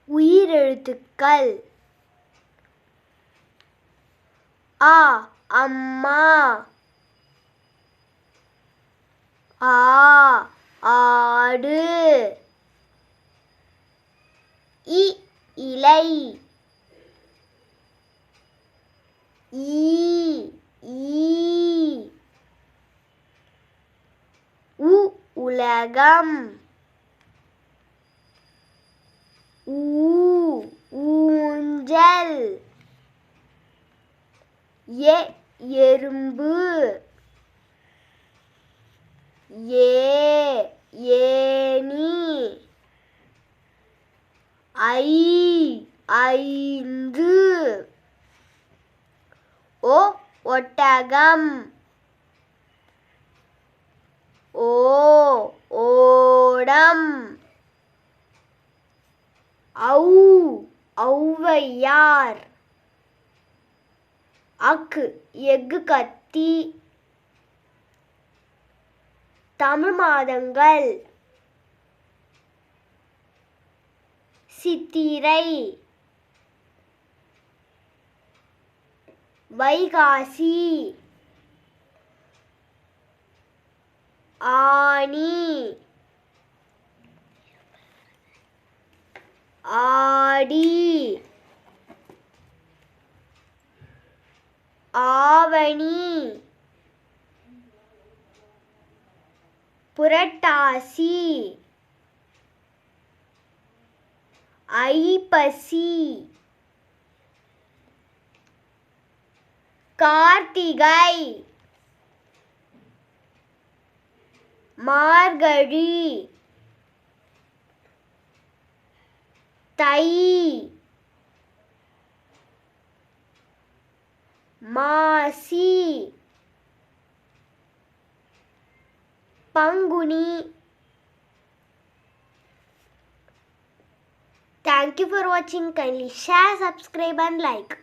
உயிரெழுத்துக்கள் ஆ அம்மா, ஆ ஆடு, இ இலை, ஈ ஈ, உ உலகம், ஊ ஊஞ்சல், எ எறும்பு, ஏ ஏணி, ஐ ஐந்து, ஓ ஒட்டகம், ஓ ஓடம், ஔ ஔவையார், அக்கு எஃகு கத்தி. தமிழ் மாதங்கள் சித்திரை, வைகாசி, ஆனி, ஆடி, ஆவணி, புரட்டாசி, ஐப்பசி, கார்த்திகை, மார்கழி, தை, மாசி, Panguni. Thank you for watching. Kindly share, subscribe and like.